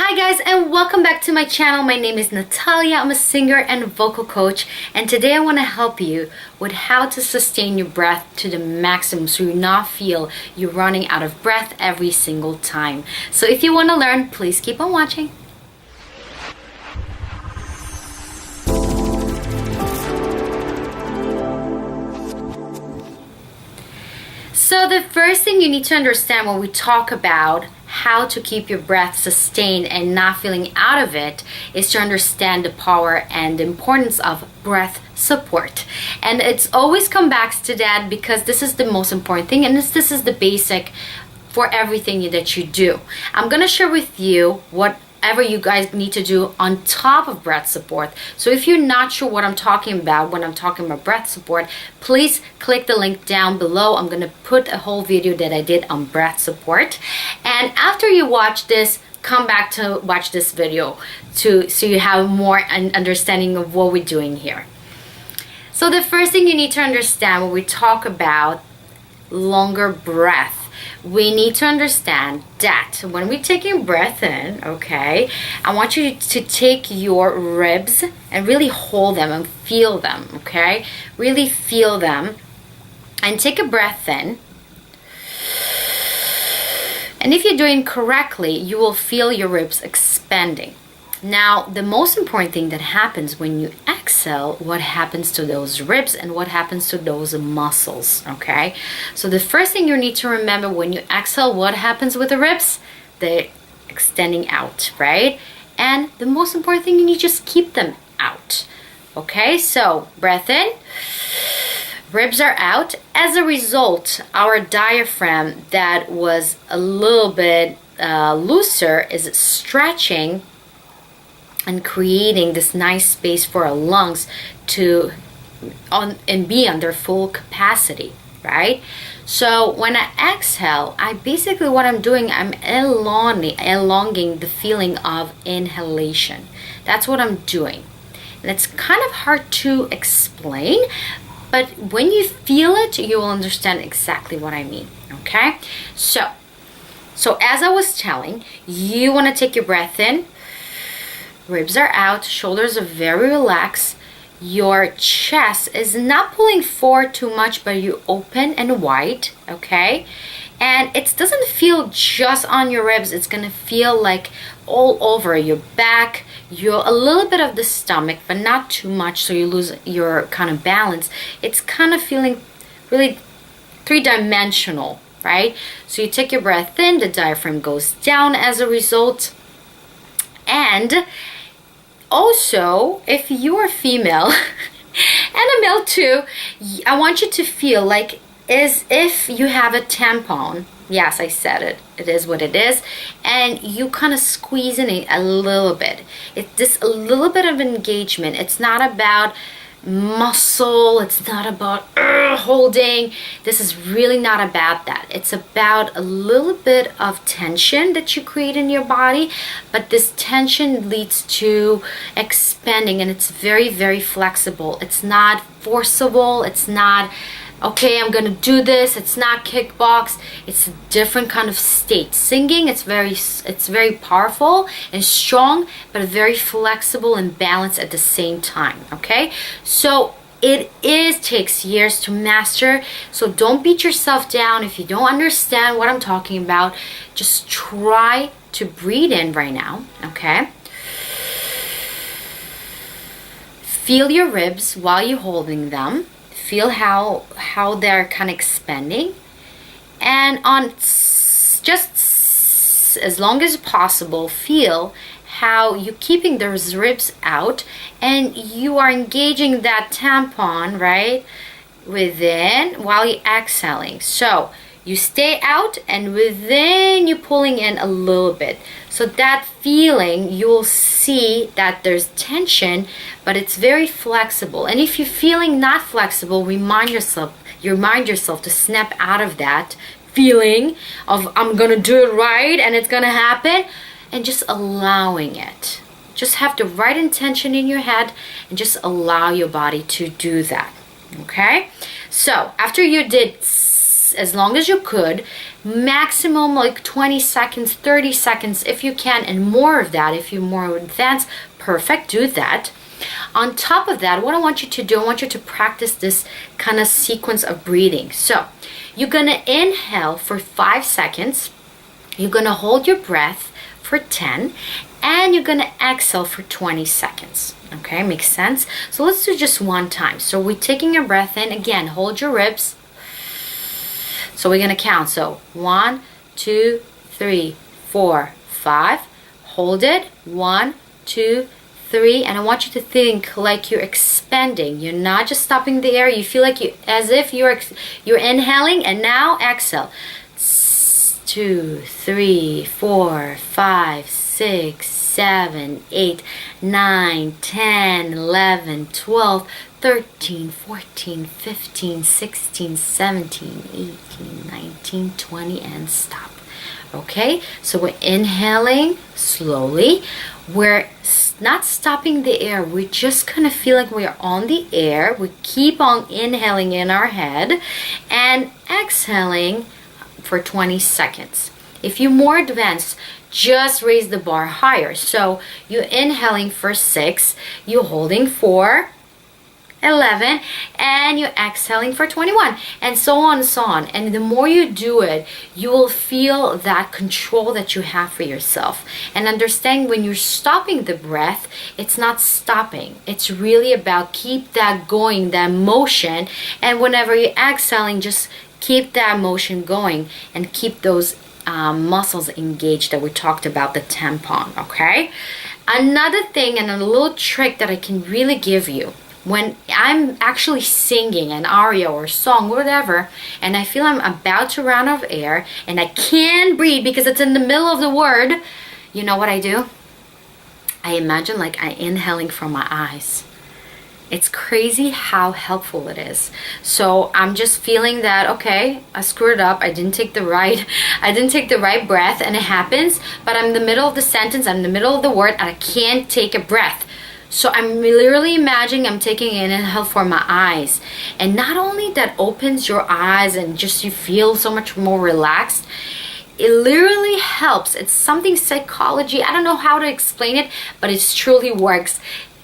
Hi guys, and welcome back to my channel. My name is Natalia. I'm a singer and vocal coach, and today I want to help you with how to sustain your breath to the maximum so you not feel you're running out of breath every single time. So if you want to learn, please keep on watching. So the first thing you need to understand when we talk about how to keep your breath sustained and not feeling out of it is to understand the power and the importance of breath support. And it's always come back to that because this is the most important thing, and this is the basic for everything that you do. I'm going to share with you whatever you guys need to do on top of breath support. So if you're not sure what I'm talking about when I'm talking about breath support, please click the link down below. I'm going to put a whole video that I did on breath support. And after you watch this, come back to watch this video so you have more understanding of what we're doing here. So the first thing you need to understand when we talk about longer breath, we need to understand that when we're taking breath in, okay, I want you to take your ribs and really hold them and feel them, okay? Really feel them and take a breath in. And if you're doing correctly, you will feel your ribs expanding. Now, the most important thing that happens when you exhale, what happens to those ribs and what happens to those muscles, okay? So the first thing you need to remember when you exhale, what happens with the ribs? They're extending out, right? And the most important thing, you need to just keep them out, okay? So breath in, ribs are out. As a result, our diaphragm that was a little bit looser is stretching and creating this nice space for our lungs to be under full capacity, right? So when I exhale, what I'm doing, I'm elongating the feeling of inhalation. That's what I'm doing. And it's kind of hard to explain, but when you feel it, you will understand exactly what I mean, okay? So as I was telling, you want to take your breath in. Ribs are out, shoulders are very relaxed. Your chest is not pulling forward too much, but you open and wide, okay? And it doesn't feel just on your ribs. It's gonna feel like all over your back, a little bit of the stomach, but not too much so you lose your kind of balance. It's kind of feeling really three-dimensional, right? So you take your breath in, the diaphragm goes down as a result. And also, if you are female and a male too, I want you to feel like as if you have a tampon. Yes, I said it. It is what it is. And you kind of squeeze in it a little bit. It's just a little bit of engagement. It's not about muscle, it's not about holding. This is really not about that. It's about a little bit of tension that you create in your body, but this tension leads to expanding, and it's very, very flexible. It's not forcible. It's not okay, I'm gonna do this. It's not kickbox. It's a different kind of state. Singing, it's very powerful and strong, but very flexible and balanced at the same time, okay? So it takes years to master, so don't beat yourself down if you don't understand what I'm talking about. Just try to breathe in right now, okay? Feel your ribs while you're holding them. Feel how they're kind of expanding, and on just as long as possible, feel how you're keeping those ribs out and you are engaging that tampon right within while you're exhaling. So you stay out, and within you're pulling in a little bit. So that feeling, you'll see that there's tension, but it's very flexible. And if you're feeling not flexible, remind yourself to snap out of that feeling of I'm gonna do it right and it's gonna happen, and just allowing it. Just have the right intention in your head and just allow your body to do that, okay? So after you did as long as you could, maximum like 20 seconds, 30 seconds if you can, and more of that if you're more advanced. Perfect, do that. On top of that, what I want you to do, I want you to practice this kind of sequence of breathing. So you're gonna inhale for 5 seconds, you're gonna hold your breath for 10, and you're gonna exhale for 20 seconds. Okay, makes sense? So let's do just one time. So we're taking a breath in. Again, hold your ribs. So we're gonna count. So 1, 2, 3, 4, 5. Hold it. 1, 2, 3. And I want you to think like you're expanding. You're not just stopping the air. You feel like you, as if you're inhaling, and now exhale. 2, 3, 4, 5, 6, 7, 8, 9, 10, 11, 12, 13, 14, 15, 16, 17, 18, 19, 20, and stop. Okay, so we're inhaling slowly. We're not stopping the air. We just kind of feel like we're on the air. We keep on inhaling in our head and exhaling for 20 seconds. If you're more advanced, just raise the bar higher. So you're inhaling for 6, you're holding for 11, and you're exhaling for 21, and so on and so on. And the more you do it, you will feel that control that you have for yourself. And understand when you're stopping the breath, it's not stopping. It's really about keep that going, that motion. And whenever you're exhaling, just keep that motion going and keep those muscles engaged that we talked about, the tampon. Okay, another thing and a little trick that I can really give you when I'm actually singing an aria or song, whatever, and I feel I'm about to run out of air and I can't breathe because it's in the middle of the word, you know what I do? I imagine like I'm inhaling from my eyes. It's crazy how helpful it is. So I'm just feeling that, okay, I screwed up. I didn't take the right breath, and it happens, but I'm in the middle of the sentence, I'm in the middle of the word, and I can't take a breath. So I'm literally imagining I'm taking an inhale for my eyes. And not only that opens your eyes and just you feel so much more relaxed, it literally helps. It's something psychology. I don't know how to explain it, but it truly works.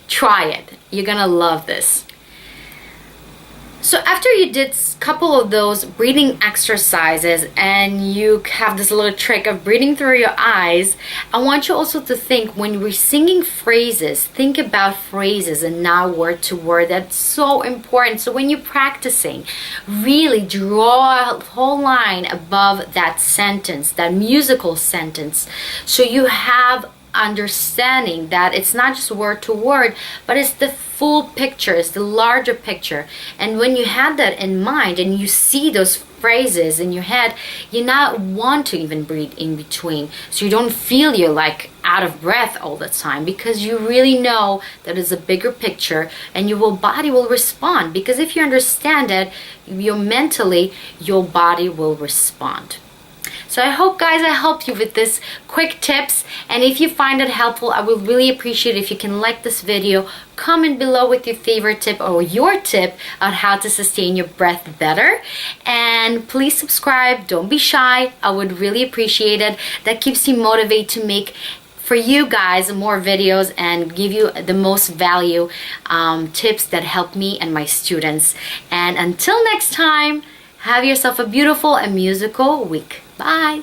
Try it. You're gonna love this. So after you did a couple of those breathing exercises and you have this little trick of breathing through your eyes, I want you also to think when we're singing phrases, think about phrases and not word to word. That's so important. So when you're practicing, really draw a whole line above that sentence, that musical sentence, so you have understanding that it's not just word to word, but it's the full picture, it's the larger picture. And when you have that in mind and you see those phrases in your head, you not want to even breathe in between, so you don't feel you're like out of breath all the time, because you really know that it's a bigger picture and your body will respond. Because if you understand it, your body will respond. So I hope, guys, I helped you with this quick tips. And if you find it helpful, I would really appreciate if you can like this video, comment below with your favorite tip or your tip on how to sustain your breath better. And please subscribe. Don't be shy. I would really appreciate it. That keeps me motivated to make for you guys more videos and give you the most value tips that help me and my students. And until next time, have yourself a beautiful and musical week. Bye.